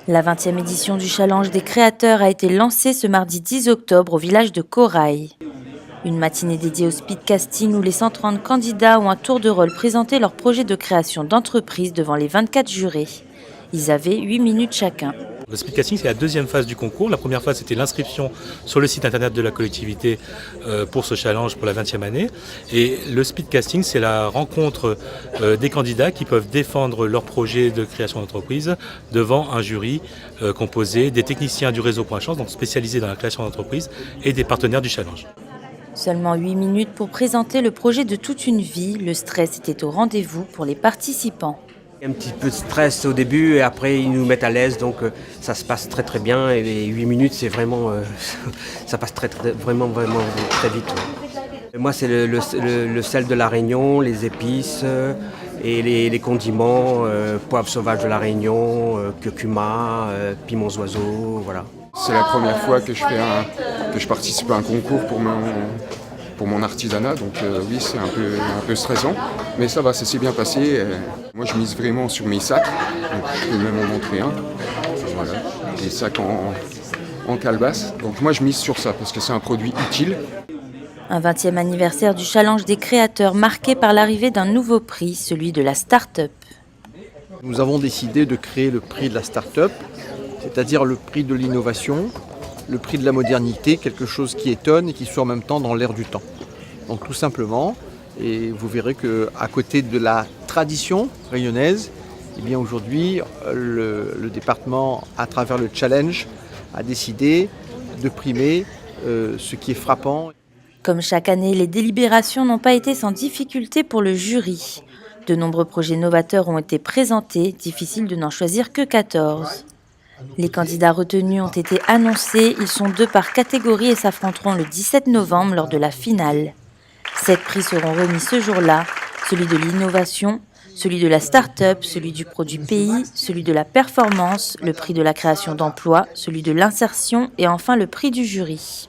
La 20e édition du Challenge des créateurs a été lancée ce mardi 10 octobre au village de Corail. Une matinée dédiée au speedcasting où les 130 candidats ont un tour de rôle présenté leur projet de création d'entreprise devant les 24 jurés. Ils avaient 8 minutes chacun. Le speedcasting, c'est la deuxième phase du concours. La première phase, c'était l'inscription sur le site internet de la collectivité pour ce challenge pour la 20e année. Et le speedcasting, c'est la rencontre des candidats qui peuvent défendre leur projet de création d'entreprise devant un jury composé des techniciens du réseau Point Chance, donc spécialisés dans la création d'entreprise, et des partenaires du challenge. Seulement 8 minutes pour présenter le projet de toute une vie. Le stress était au rendez-vous pour les participants. Un petit peu de stress au début et après ils nous mettent à l'aise, donc ça se passe très très bien et les 8 minutes c'est vraiment, ça passe vraiment très vite. Moi c'est le sel de la Réunion, les épices et les condiments, poivre sauvage de la Réunion, curcuma, piments oiseaux, voilà. C'est la première fois que je participe à un concours pour mon artisanat, donc oui c'est un peu stressant, mais ça va, ça s'est bien passé. Moi je mise vraiment sur mes sacs, donc je peux même en montrer un, voilà, des sacs en calebasse, donc moi je mise sur ça parce que c'est un produit utile. Un 20e anniversaire du Challenge des créateurs marqué par l'arrivée d'un nouveau prix, celui de la start-up. Nous avons décidé de créer le prix de la start-up, c'est-à-dire le prix de l'innovation, le prix de la modernité, quelque chose qui étonne et qui soit en même temps dans l'air du temps. Donc tout simplement, et vous verrez qu'à côté de la tradition réunionnaise, eh bien aujourd'hui le département, à travers le challenge, a décidé de primer ce qui est frappant. Comme chaque année, les délibérations n'ont pas été sans difficulté pour le jury. De nombreux projets novateurs ont été présentés, difficile de n'en choisir que 14. Les candidats retenus ont été annoncés, ils sont 2 par catégorie et s'affronteront le 17 novembre lors de la finale. 7 prix seront remis ce jour-là, celui de l'innovation, celui de la start-up, celui du produit pays, celui de la performance, le prix de la création d'emplois, celui de l'insertion et enfin le prix du jury.